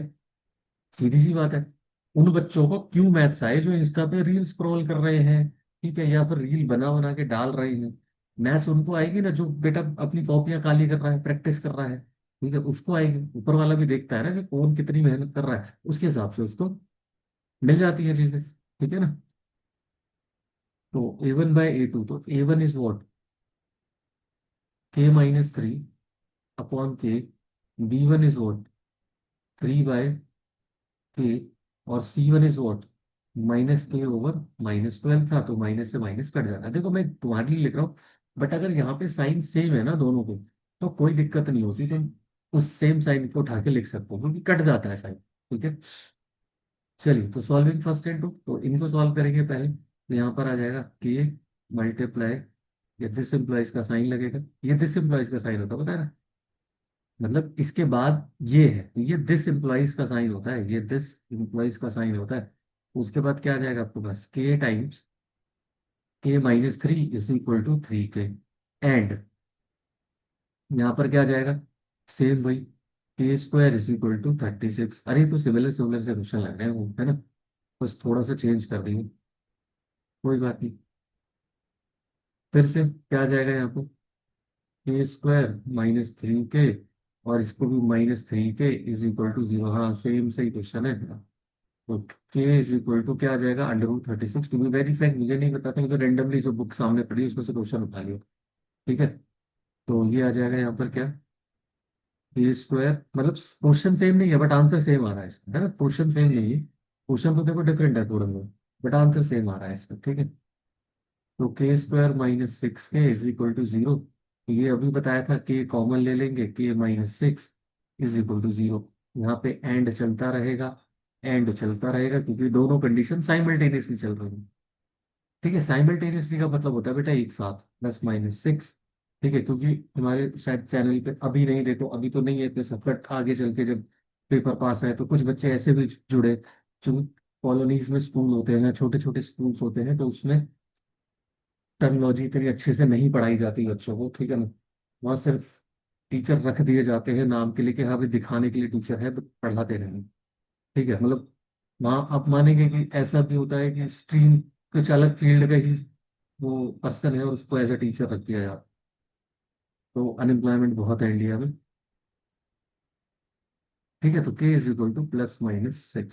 सीधी सी बात है। उन बच्चों को क्यों मैथ्स आए जो इंस्टा पे रील स्क्रॉल कर रहे हैं, ठीक है, या फिर रील बना बना के डाल रहे हैं। मैथ्स उनको आएगी ना जो बेटा अपनी कॉपियां काली कर रहा है, प्रैक्टिस कर रहा है, ठीक है, उसको आएगी। ऊपर वाला भी देखता है ना कि कौन कितनी मेहनत कर रहा है, उसके हिसाब से उसको मिल जाती है चीजें, ठीक है ना। तो A1/A2, तो A1 is what, K-3 upon के, B1 इज वॉट 3/K, और C1 इज वॉट -K/-12 था, तो माइनस से माइनस कट जाता है। देखो मैं तुम्हारे लिए लिख रहा हूँ, बट अगर यहाँ पे साइन सेम है ना दोनों के, तो कोई दिक्कत नहीं होती, तो उस सेम साइन को उठा के लिख सकते हो क्योंकि कट जाता है साइन, ठीक है। चलिए, तो सॉल्विंग फर्स्ट एंड टू, तो इनको सॉल्व करेंगे पहले, तो यहाँ पर आ जाएगा के मल्टीप्लाई, ये दिस इम्प्लाइज का साइन लगेगा, ये दिस इम्प्लाइज का साइन होता है, पता है ना, मतलब इसके बाद ये है, ये दिस इम्प्लाइज का साइन होता है, ये दिस इम्प्लाइज का साइन होता है। उसके बाद क्या आ जाएगा आपके पास, k times K-3 is equal to 3K, and यहाँ पर क्या आ जाएगा, सेम वही, K² इज इक्वल टू 36। अरे तो सिमिलर सिमिलर से क्वेश्चन लग रहे हैं वो, है ना, बस थोड़ा सा चेंज कर देंगे, कोई बात नहीं। फिर से क्या आ जाएगा यहाँ पे, K² - 3K, और इसको भी -3K इज इक्वल टू 0, हाँ सेम सही क्वेश्चन है। तो के इज इक्वल टू क्या आ जाएगा, √36। टू बी वेरी फ्रैंक मुझे नहीं पता था, मुझे रेंडमली जो बुक सामने पड़ी उसमें से क्वेश्चन उठा लिया, ठीक है। तो ये आ जाएगा यहाँ पर क्या, K², मतलब क्वेश्चन सेम नहीं है बट आंसर सेम आ रहा है इसका, है ना, क्वेश्चन सेम नहीं है, क्वेश्चन तो देखो डिफरेंट है थोड़ा बहुत, बट आंसर सेम आ रहा है इसका, ठीक है। तो K² - 6K is equal to 0, ये अभी बताया था, के कॉमन ले लेंगे, K-6 इज इक्वल टू 0। यहाँ पे एंड चलता रहेगा, एंड चलता रहेगा क्योंकि दोनों कंडीशन साइमल्टेनियसली चल रही है, ठीक है। साइमल्टेनियसली का मतलब होता है बेटा एक साथ, +-6, ठीक है, क्योंकि हमारे शायद चैनल पे अभी नहीं, देखो अभी तो नहीं है इतने सब, बट आगे चल के जब पेपर पास है तो कुछ बच्चे ऐसे भी जुड़े जो कॉलोनीज में स्कूल होते हैं, छोटे छोटे स्कूल्स होते हैं, तो उसमें टर्मिनोलॉजी इतनी अच्छे से नहीं पढ़ाई जाती बच्चों को, ठीक है ना। वहाँ सिर्फ टीचर रख दिए जाते हैं नाम के लिए कि हाँ भाई दिखाने के लिए टीचर है, तो पढ़ाते नहीं, ठीक है। मतलब वहाँ आप मानेंगे कि ऐसा भी होता है कि स्ट्रीम कुछ अलग फील्ड का ही वो पर्सन है और उसको एज अ टीचर रख दिया जाता, तो अनएम्प्लॉयमेंट बहुत है इंडिया में, ठीक है। तो के इज इक्वल टू +-6,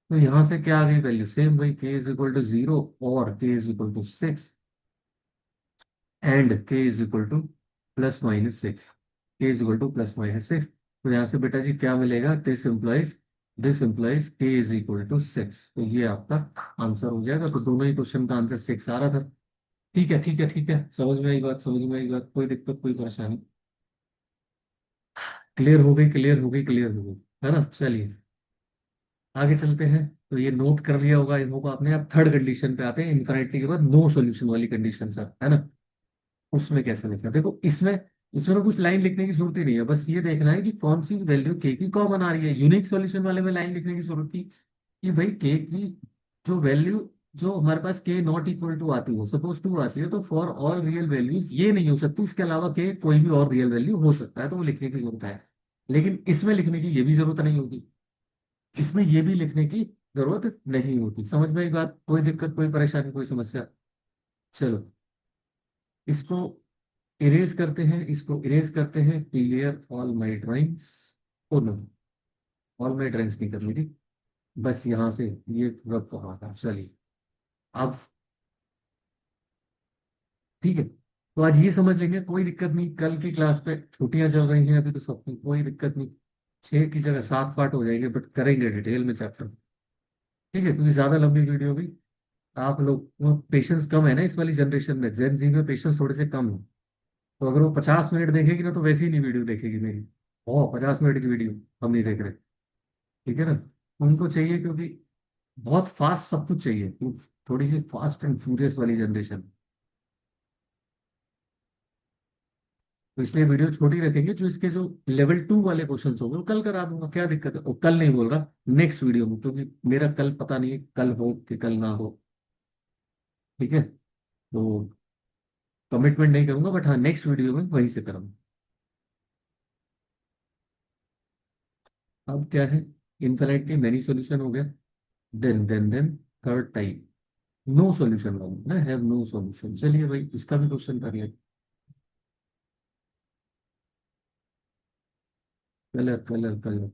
तो यहाँ से क्या आ गई वैल्यू, सेम वही, के इज इक्वल टू 0 और के इज इक्वल टू 6, एंड के इज इक्वल टू +-6, के इज इक्वल टू +-6। तो यहाँ से बेटा जी क्या मिलेगा, दिस इम्प्लाइज के इज इक्वल टू 6, तो ये आपका आंसर हो जाएगा। तो दोनों ही क्वेश्चन का आंसर 6 आ रहा था, ठीक है ठीक है ठीक है, समझ में आई बात, समझ में आई बात, कोई दिक्कत कोई परेशानी, क्लियर हो गई, क्लियर हो गई, क्लियर हो गई, है ना। चलिए आगे चलते हैं। तो ये नोट कर लिया होगा इन होगा आपने, अब थर्ड कंडीशन पे आते हैं, इनफिनिटी के बाद नो सॉल्यूशन वाली कंडीशन सर, है ना। उसमें कैसे लिखना, देखो इसमें इसमें तो कुछ लाइन लिखने की जरूरत ही नहीं है, बस ये देखना है कि कौन सी वैल्यू के की कॉमन आ रही है। यूनिक सॉल्यूशन वाले में लाइन लिखने की जरूरत थी कि भाई के की जो वैल्यू, जो हमारे पास के नॉट इक्वल टू आती है, सपोज 2 आती है, तो फॉर ऑल रियल वैल्यूज ये नहीं हो सकती, इसके अलावा के कोई भी और रियल वैल्यू हो सकता है, तो वो लिखने की जरूरत है। लेकिन इसमें लिखने की ये भी जरूरत नहीं होगी, इसमें ये भी लिखने की जरूरत नहीं होती। समझ में एक बात, कोई दिक्कत कोई परेशानी कोई समस्या। चलो इसको इरेज करते हैं, इसको इरेज करते हैं, clear all my drawings, oh no, all my drawings नहीं करनी थी, बस यहाँ से ये रब कहा था। चलिए अब ठीक है, तो आज ये समझ लेंगे, कोई दिक्कत नहीं, कल की क्लास पे छुट्टियां चल रही हैं अभी तो सबकी, कोई दिक्कत नहीं, 6 की जगह 7 पार्ट हो जाएंगे, बट करेंगे डिटेल में चैप्टर। ठीक है, क्योंकि ज्यादा लंबी वीडियो भी, आप लोग वो पेशेंस कम है ना इस वाली जनरेशन में, जेन जी में पेशेंस थोड़े से कम है। तो अगर वो 50 मिनट देखेगी ना तो वैसे ही नहीं वीडियो देखेगी मेरी। ओ 50 मिनट की वीडियो हम नहीं देख रहे। ठीक है ना, उनको चाहिए क्योंकि बहुत फास्ट सब कुछ चाहिए, थोड़ी सी फास्ट एंड फ्यूरियस वाली जनरेशन। तो इसलिए वीडियो छोटी रखेंगे, जो इसके जो लेवल 2 वाले क्वेश्चन होंगे वो कल करा दूंगा, क्या दिक्कत है, वो कल नहीं बोल रहा, नेक्स्ट वीडियो में, क्योंकि मेरा कल पता नहीं है कल हो कि कल ना हो। ठीक है, तो कमिटमेंट नहीं करूंगा, बट हाँ नेक्स्ट वीडियो में वहीं से करूंगा। अब क्या है, इनफाइनाइट की मैनी सॉल्यूशन हो गया, then third type, no solution ना, हैव नो सॉल्यूशन। चलिए भाई इसका भी क्वेश्चन कर ले, colour colour colour,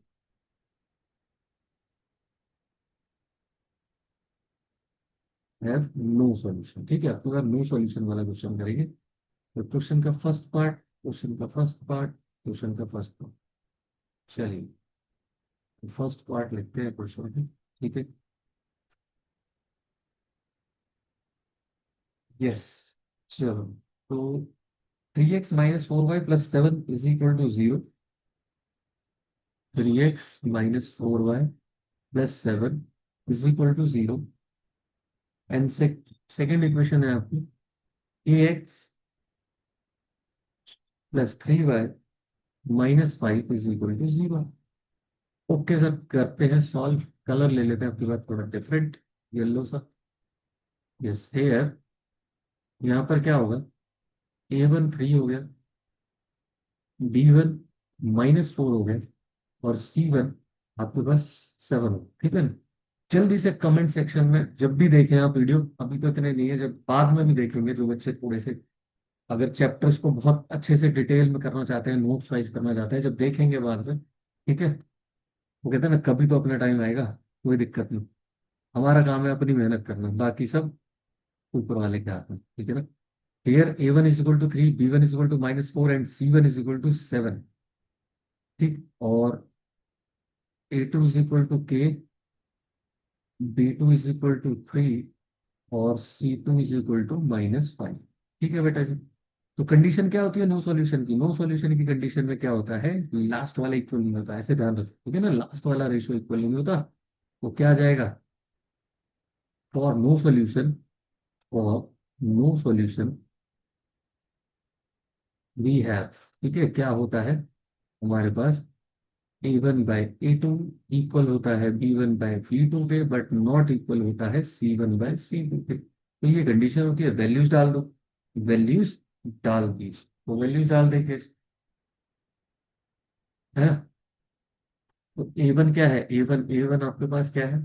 have no solution. ठीक है, आपको नो सॉल्यूशन वाला क्वेश्चन करेंगे। तो क्वेश्चन का फर्स्ट पार्ट, क्वेश्चन का फर्स्ट पार्ट, क्वेश्चन का फर्स्ट पार्ट। चलिए, फर्स्ट पार्ट लिखते हैं क्वेश्चन की। ठीक है, यस, चलो, तो 3x - 4y + 7 = 0, 3x - 4y + 7 = 0, and second equation है आपकी, ax + 3y - 5 = 0। ओके सर, करते हैं सॉल्व। कलर ले लेते हैं आपके पास थोड़ा डिफरेंट, येलो सा। यस हेयर, यहाँ पर क्या होगा, A1 3 हो गया, B1 -4 हो गया, और C1 आपके पास 7 हो। ठीक है ना, जल्दी से कमेंट सेक्शन में जब भी देखें आप वीडियो, अभी तो इतने नहीं है, जब बाद में भी देखेंगे, जो बच्चे थोड़े से अगर चैप्टर्स को बहुत अच्छे से डिटेल में करना चाहते हैं, नोट्स वाइज करना चाहते हैं, जब देखेंगे बाद में, ठीक है, वो कहते हैं ना कभी तो अपना टाइम आएगा, कोई दिक्कत नहीं, हमारा काम है अपनी मेहनत करना, बाकी सब ऊपर वाले के हाथ में। ठीक है ना, here A1 = 3, B1 = -4 and C1 = 7। ठीक, और A2 = K, B2 = 3, और C2 = -5। ठीक है बेटा जी, तो कंडीशन क्या होती है नो सॉल्यूशन की, नो सॉल्यूशन की कंडीशन में क्या होता है, लास्ट वाला इक्वल नहीं होता, ऐसे ध्यान रखो। ठीक है ना, लास्ट वाला रेशियो इक्वल नहीं होता, तो क्या आ जाएगा, for no solution, for no solution we have. ठीक है, क्या होता है हमारे पास, A1/A2 इक्वल होता है B1/B2 के, बट नॉट इक्वल होता है C1/C2 के। तो ये कंडीशन होती है, वैल्यूज डाल दो, वैल्यूज डाल दी, तो वैल्यूज डाल देंगे, है। तो A1 क्या है, A1 आपके पास क्या है,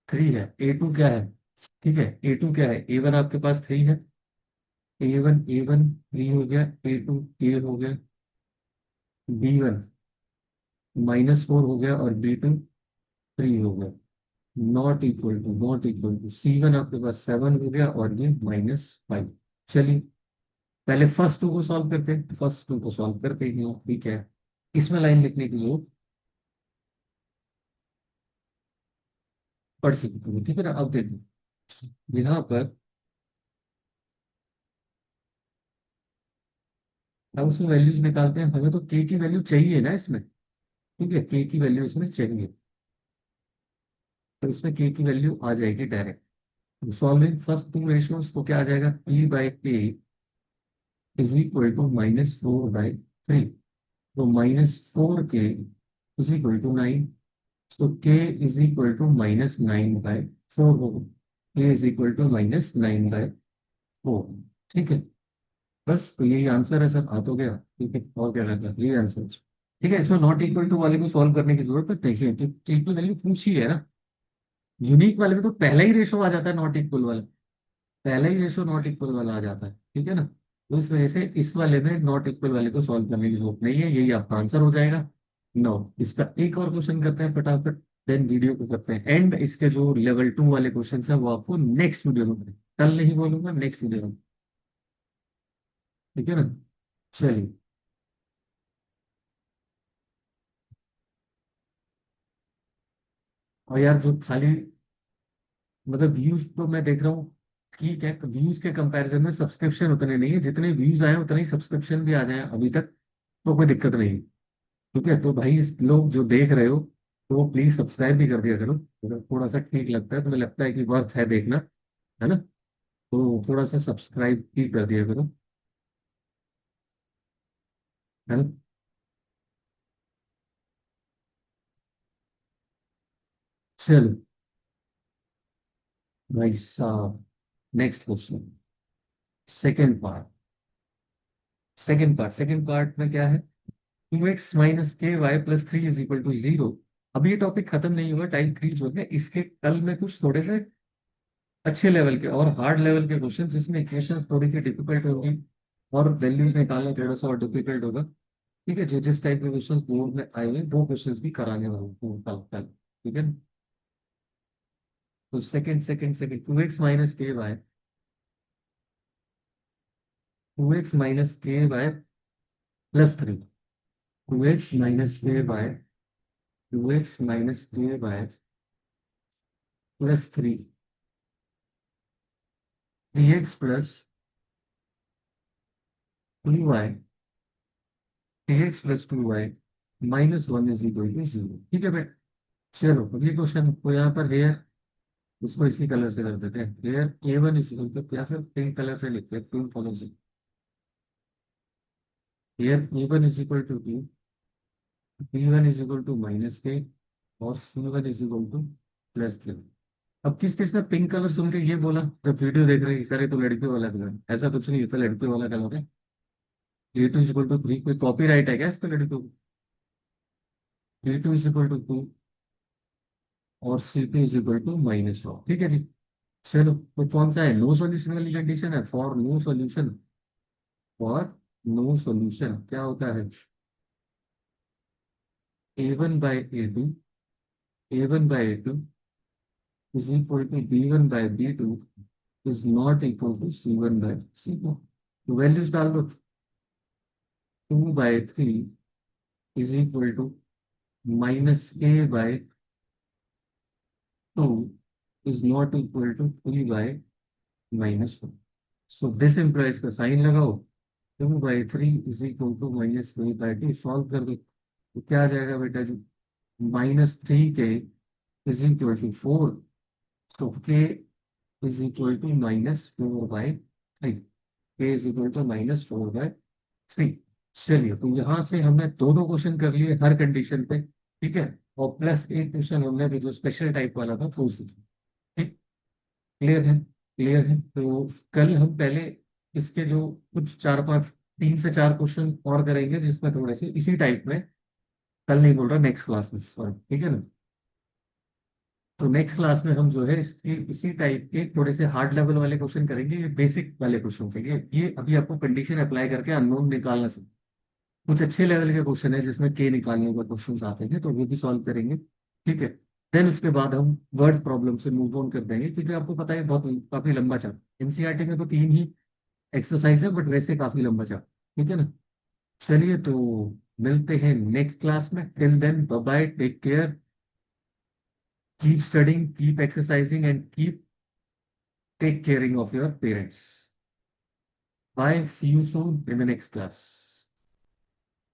3 है। A2 क्या है, ठीक है, A2 क्या है, A1 आपके पास 3 है, A1 3 हो गया, A2 8 हो गया, B1 -4 हो गया, और B2 3 हो गया, नॉट इक्वल टू C1 आपके पास 7 हो गया, और ये -5। चलिए, पहले फर्स्ट टू को सॉल्व करते हैं, फर्स्ट टू को सॉल्व करते हैं, ठीक है, इसमें लाइन लिखने की जरूरत पड़ सकती है। ठीक है ना, अब देखो यहाँ पर, अब उसमें वैल्यूज निकालते हैं, हमें तो के की वैल्यू चाहिए ना इसमें। ठीक है, के की वैल्यू इसमें चाहिए, तो इसमें के की वैल्यू आ जाएगी direct. Solving first two ratios, तो क्या आ जाएगा, P/K = -4/3, तो -4K = 9, तो K = -9/4 होगा, K = -9/4। ठीक है, बस तो यही आंसर है सर, आ तो गया। ठीक है, और क्या रहता है, यही आंसर है। ठीक है, इसमें नॉट इक्वल टू वाले को सॉल्व करने की जरूरत नहीं है, तो के की वैल्यू पूछी है ना, यूनिक वाले में तो पहला ही रेशो आ जाता है नॉट इक्वल वाला, पहला ही रेशो नॉट इक्वल वाला आ जाता है। ठीक है ना, तो इस वजह से इस वाले में नॉट इक्वल वाले को सॉल्व करने की जरूरत नहीं है, यही आपका आंसर हो जाएगा। नो, इसका एक और क्वेश्चन करते हैं फटाफट, देन वीडियो को करते हैं एंड, इसके जो लेवल 2 वाले क्वेश्चन है वो आपको नेक्स्ट वीडियो में करें। कल नहीं बोलूंगा, नेक्स्ट वीडियो में। ठीक है ना? चलिए। और यार जो खाली मतलब व्यूज तो मैं देख रहा हूँ, ठीक है, व्यूज के कंपैरिजन में सब्सक्रिप्शन उतने नहीं है, जितने व्यूज आए उतने ही सब्सक्रिप्शन भी आ जाए अभी तक, तो कोई दिक्कत नहीं। ठीक है, तो भाई लोग जो देख रहे हो, तो वो प्लीज सब्सक्राइब भी कर दिया करो, अगर थोड़ा सा ठीक लगता है, तुम्हें लगता है कि वर्थ है देखना, है ना, तो थोड़ा सा सब्सक्राइब भी कर दिया करो, है ना। चलो भाई साहब, next question, second part. Second part में क्या है? 2x - ky + 3 = 0। अभी ये टॉपिक खत्म नहीं हुआ, टाइप 3 जो है इसके कल में कुछ थोड़े से अच्छे लेवल के और हार्ड लेवल के क्वेश्चन, जिसमें इक्वेशन थोड़ी सी डिफिकल्ट होगी और वैल्यूज निकालना थोड़ा सा और डिफिकल्ट होगा। ठीक है, जो जिस टाइप के क्वेश्चन बोर्ड में आए हुए हैं, वो क्वेश्चन भी कराने वाले हूँ कल कल। ठीक है, तो second 2x - ky + 3। 2x - ky + 3, 3x + 2y, ठीक है भाई। चलो अगले क्वेश्चन को यहाँ पर हेयर, उसको इसी कलर से कर देते हैं, हेयर A1 या फिर पिंक कलर से लिखते हैं, पिंक कलर से। हेयर A1 = 2, B1 = -k, और C1 = +3। अब किस किस ने पिंक कलर सुन के ये बोला जब वीडियो देख रहे हैं, सर ये तो लड़कियों वाला कलर है? ऐसा कुछ नहीं होता, लड़कियों वाला कलर है। A2 = 3, कोई कॉपी राइट है क्या इस पे लड़कियों को? A2 = 2 और C2 = -4, ठीक है जी। चलो, तो कौन सा है? नो सॉल्यूशन वाली कंडीशन है। फॉर नो सॉल्यूशन क्या होता है? A1/A2 is not equal to C1/C2। तो वैल्यूज डाल दो। 2/3 - A/2 is not equal to 3/-4। So this implies का साइन लगाओ। 2/3 = -3/2, सॉल्व कर दो, तो क्या आ जाएगा बेटा जी? -3k = 4। तो k = -4/3, k = -4/3। चलिए, तो यहाँ से हमने दो दो क्वेश्चन कर लिए हर कंडीशन पे, ठीक है, और प्लस एक क्वेश्चन हमने भी जो स्पेशल टाइप वाला था वो सीखा। ठीक, क्लियर है? क्लियर है, तो कल हम पहले इसके जो कुछ 4-5, 3 से 4 क्वेश्चन और करेंगे, जिसमें थोड़े से इसी टाइप में, कल नहीं बोल रहा, नेक्स्ट क्लास में, सॉरी, ठीक है ना। तो नेक्स्ट क्लास में हम जो है इसके इसी टाइप के थोड़े से हार्ड लेवल वाले क्वेश्चन करेंगे, ये बेसिक वाले क्वेश्चन करेंगे, ये अभी आपको कंडीशन अप्लाई करके अननोन निकालना चाहिए। कुछ अच्छे लेवल के क्वेश्चन है जिसमें के निकालने का क्वेश्चन आते हैं, तो वो भी सॉल्व करेंगे। ठीक है, देन उसके बाद हम वर्ड प्रॉब्लम से मूव ऑन कर देंगे, क्योंकि आपको पता है बहुत काफी लंबा चैप्टर, एनसीईआरटी में तो 3 ही एक्सरसाइज है, बट वैसे काफी लंबा चैप्टर। ठीक है ना? चलिए, तो मिलते हैं नेक्स्ट क्लास में। Till then, bye bye, take care, keep studying, keep exercising and keep take caring of your parents. Bye, see you soon in the next class.